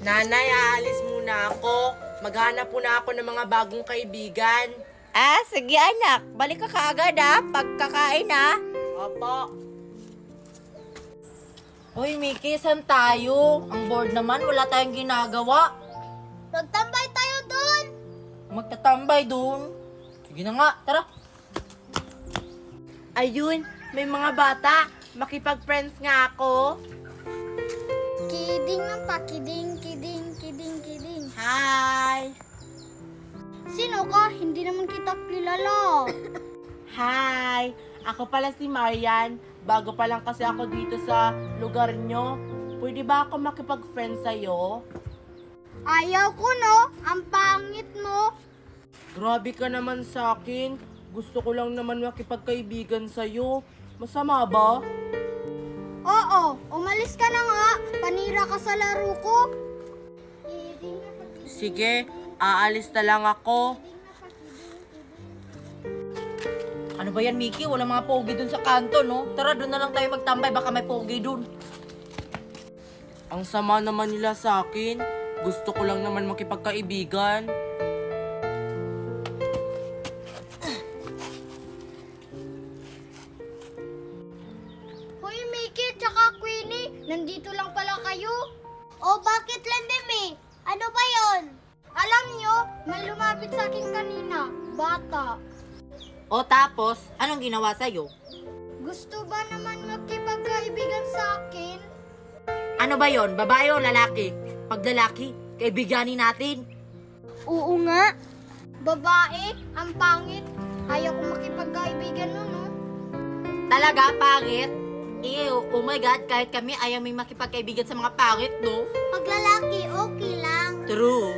Nanay, aalis muna ako. Maghanap muna ako ng mga bagong kaibigan. Sige anak. Balik ka kaagad pagkakain Opo. Hoy Mickey, saan tayo? Ang bored naman, wala tayong ginagawa. Magtambay tayo doon. Magtatambay doon. Sige na nga, tara. Ayun, may mga bata. Makipag-friends nga ako. Kidding lang pa. Kidding. Hi! Sino ka? Hindi naman kita kilala. Hi! Ako pala si Marian. Bago pa lang kasi ako dito sa lugar nyo. Pwede ba ako makipag-friend sa'yo? Ayaw ko, no? Ang pangit mo. Grabe ka naman sa akin. Gusto ko lang naman makipagkaibigan sa'yo. Masama ba? Oo, umalis ka na nga. Panira ka sa laro ko. Sige, aalis na lang ako. Ano ba yan, Mickey? Walang mga pogi dun sa kanto, no? Tara, dun na lang tayo magtambay. Baka may pogi dun. Ang sama naman nila sa akin. Gusto ko lang naman makipagkaibigan. Hoy, Mickey, tsaka Queenie. Nandito lang pala kayo. O, bakit Landeme? Ano ba yon? Alam nyo, may lumapit sa akin kanina. Bata. O tapos, anong ginawa sa'yo? Gusto ba naman magkipagkaibigan sa akin? Ano ba yon? Babae o lalaki? Pag lalaki, kaibiganin natin. Oo nga. Babae, ang pangit. Ayaw ko makipagkaibigan nun, no? Talaga, pangit? Oh my God, kahit kami ayaw may makipagkaibigan sa mga pangit, no? Pag lalaki, okay lang. True.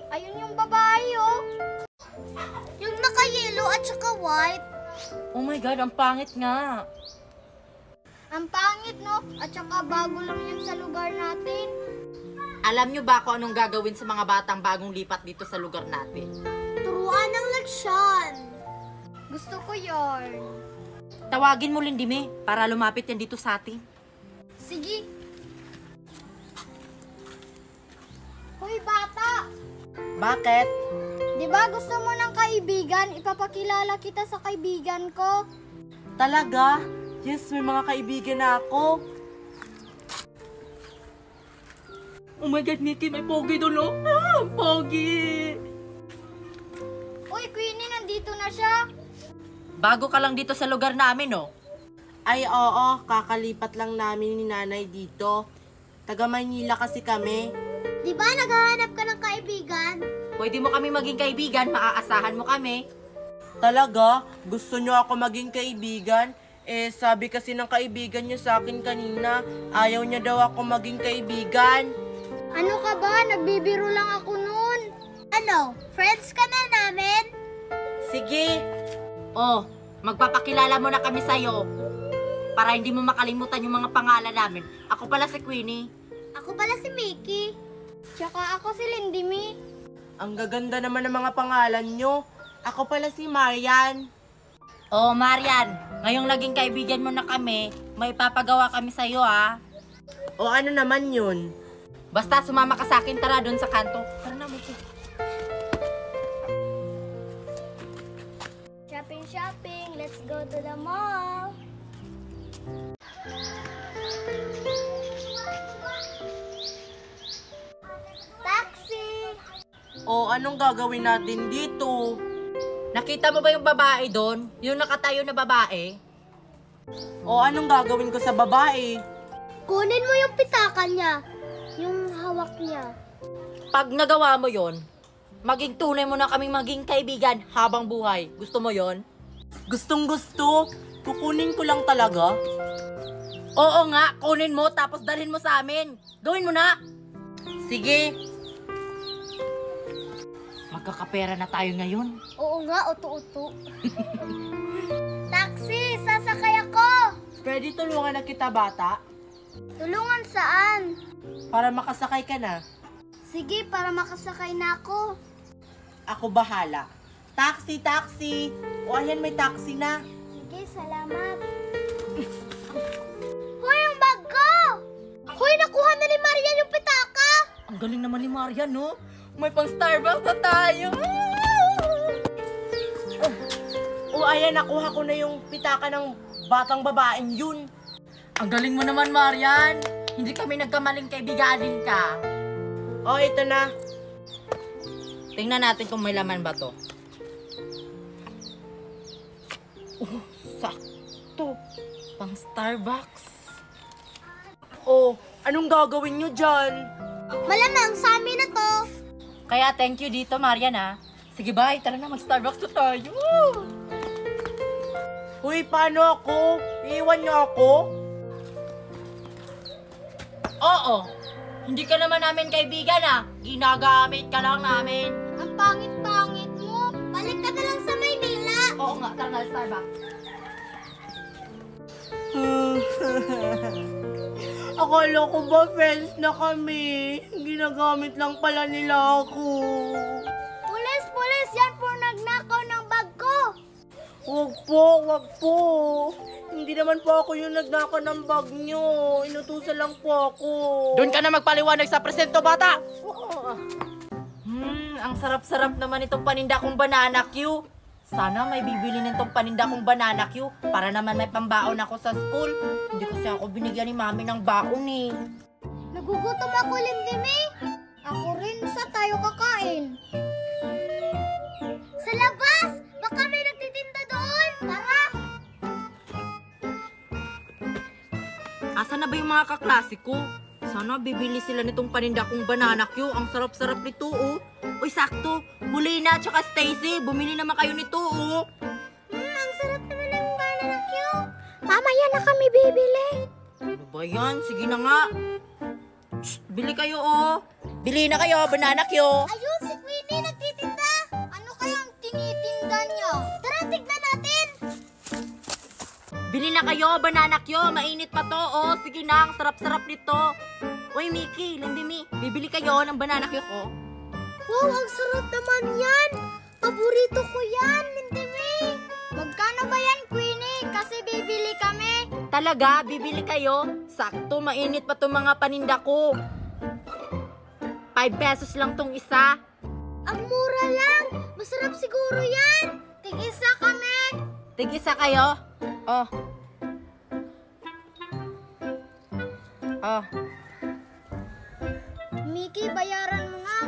Ayun yung babae, oh. Yung naka-yellow at saka white. Oh my God, ang pangit nga. Ang pangit, no? At saka bago lang yan sa lugar natin. Alam nyo ba kung anong gagawin sa mga batang bagong lipat dito sa lugar natin? Turuan ng leksyon. Gusto ko yarn. Tawagin mo Lindime para lumapit yan dito sa atin. Sige. Hoy, bata! Bakit? Di ba gusto mo ng kaibigan? Ipapakilala kita sa kaibigan ko. Talaga? Yes, may mga kaibigan na ako. Oh my God, Mickey, may pogi doon, no? Pogi! Uy, Queenie, nandito na siya. Bago ka lang dito sa lugar namin, no? Ay, oo. Kakalipat lang namin ni nanay dito. Taga Maynila kasi kami. Di ba naghahanap ka ng kaibigan? Pwede mo kami maging kaibigan, maaasahan mo kami. Talaga? Gusto nyo ako maging kaibigan? Sabi kasi ng kaibigan nyo sa akin kanina, ayaw niya daw ako maging kaibigan. Ano ka ba? Nagbibiro lang ako nun. Ano? Friends ka na namin? Sige. Oh, magpapakilala mo na kami sa'yo. Para hindi mo makalimutan yung mga pangalan namin. Ako pala si Queenie. Ako pala si Mickey. Tsaka ako si Lindime. Ang gaganda naman ng mga pangalan nyo. Ako pala si Marian. Oh, Marian, ngayong naging kaibigan mo na kami, may papagawa kami sa'yo, O ano naman yun? Basta sumama ka sa akin, tara doon sa kanto. Tara na, Mickey. Shopping, let's go to the mall. Taxi! O anong gagawin natin dito? Nakita mo ba yung babae doon? Yung nakatayo na babae? O anong gagawin ko sa babae? Kunin mo yung pitakan niya. Yung hawak niya. Pag nagawa mo yon, maging tunay mo na kaming maging kaibigan habang buhay. Gusto mo yon? Gustong gusto. Kukunin ko lang talaga. Oo nga, kunin mo tapos dalhin mo sa amin. Gawin mo na. Sige. Magkakapera na tayo ngayon. Oo nga, uto-uto. Taxi, sasakay ako. Pwede tulungan na kita, bata? Tulungan saan? Para makasakay ka na. Sige, para makasakay na ako. Ako bahala. Taxi, taxi! O ayan, may taxi na. Sige, salamat. Hoy, ang bag ko! Hoy, galing naman ni Marian, no? May pang Starbucks na tayo. Ayan, nakuha ko na yung pitaka ng batang babaeng yun. Ang galing mo naman, Marian. Hindi kami nagkamaling kaibiganin ka. Ito na. Tingnan natin kung may laman ba to. Sakto. Pang Starbucks. Anong gagawin nyo dyan? Malamang sa amin na to. Kaya thank you dito, Marian, ha. Sige, bye. Tara na, mag-Starbucks na tayo. Uy, paano ako? Iiwan nyo ako? Oo. Hindi ka naman namin kaibigan, ha. Ginagamit ka lang namin. Ang pangit-pangit mo. Balik ka na lang sa Maynila. Oo nga, tara na, Starbucks. Akala ko ba friends na kami? Ginagamit lang pala nila ako. Pulis! Pulis! Yan po nagnakaw ng bag ko. Wag po. Hindi naman po ako yung nagnaka ng bag nyo. Inutusan lang po ako. Doon ka na magpaliwanag sa presento, bata! Ang sarap-sarap naman itong paninda kong banana Q. Sana may bibili nitong paninda kong banana Q para naman may pambaon ako sa school. Hindi kasi ako binigyan ni mami ng baon eh. Nagugutom ako, Lindimi. Ako rin, sa tayo kakain. Sa labas! Baka may nagtitinda doon. Tara! Asa na ba yung mga kaklase ko? Sana bibili sila nitong paninda kong banana Q. Ang sarap-sarap nito, oh. Uy, sakto. Mulina tsaka Stacy, bumili naman kayo nito, oh. Ang sarap naman ng banana Q. Mamaya na kami bibili. Ano ba yan? Sige na nga. Shh, bili kayo, oh. Bili na kayo, banana Q. Ayun, si Queenie nagtitinda. Ano kayang tinitinda niya? Tara, tignan natin. Bili na kayo, banana Q. Mainit pa to, oh. Sige na, ang sarap-sarap nito. Uy, Mickey, Lindimi, bibili kayo ng banana Q ko. Wow, ang sarap naman yan. Paborito ko yan, Lindimi. Magkano ba yan, Queenie? Kasi bibili kami. Talaga, bibili kayo? Sakto, mainit pa tong mga paninda ko. 5 pesos lang tong isa. Ang mura lang. Masarap siguro yan. Tig-isa kami. Tig-isa kayo? Oh. Oh. Mickey, bayaran mo nga.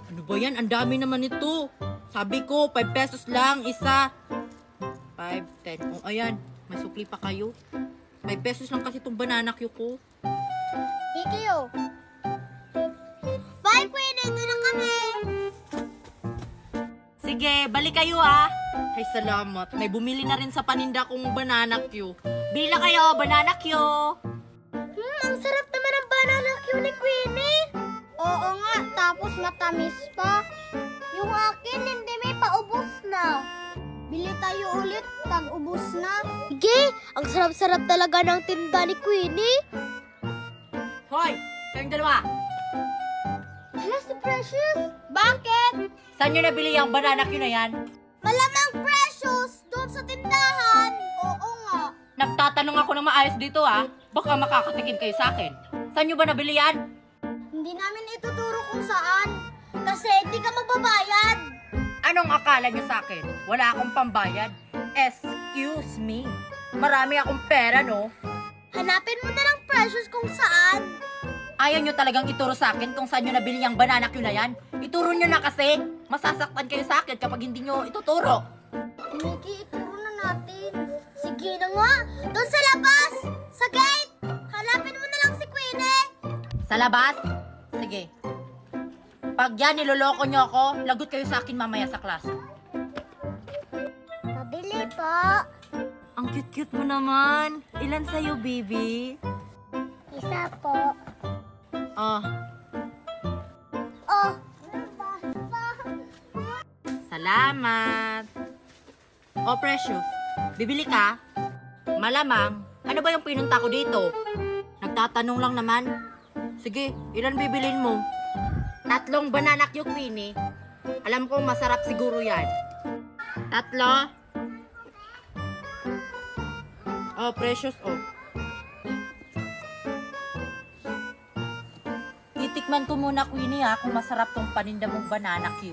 Ano ba yan? Ang dami naman ito. Sabi ko, 5 pesos lang, isa. 5, 10. Oh, ayan. May sukli pa kayo. 5 pesos lang kasi itong banana Q ko. Mickey, oh. Bye, Queenie. Ito na kami. Sige, balik kayo ah. Ay, salamat. May bumili na rin sa paninda kong banana Q. Bili na kayo, banana Q. Ang sarap naman ng banana Q ni Queenie. Oo nga, tapos matamis pa. Yung akin, hindi may paubos na. Bili tayo ulit, pag-ubos na. Sige, ang sarap-sarap talaga ng tinda ni Queenie. Hoy, kayong dalawa. Hala, si Precious. Bakit? Saan nyo nabili yung banana Q na yan? Malamang Precious, doon sa tindahan. Oo nga. Nagtatanong ako ng maayos dito ah. Baka makakatikim kayo sa akin. Saan nyo ba nabili yan? Hindi namin ituturo kung saan. Kasi hindi ka magbabayad. Anong akala nyo sa akin? Wala akong pambayad. Excuse me. Marami akong pera, no? Hanapin mo na lang Precious kung saan. Ayaw nyo talagang ituro sa akin kung saan nyo nabili yung banana Q na yan? Ituro nyo na kasi. Masasaktan kayo sa akin kapag hindi nyo ituturo. Mickey, ituro na natin. Sige na nga. Doon sa labas. Sa gate. Hanapin mo na lang si Queenie. Sa labas? Sige. Pag yan, niloloko nyo ako, lagot kayo sa akin mamaya sa klase. Pabili po. Ang cute-cute mo naman. Ilan sa'yo, baby? Isa po. Oh, Oh. salamat. Oh, Precious, bibili ka? Malamang, ano ba yung pinunta ko dito? Nagtatanong lang naman. Sige, ilan bibilin mo? 3 banana Q, Queenie. Alam ko masarap siguro yan. 3? Oh, Precious, oh. titikman ko muna, Queenie, ha, kung masarap tong paninda mong banana Q.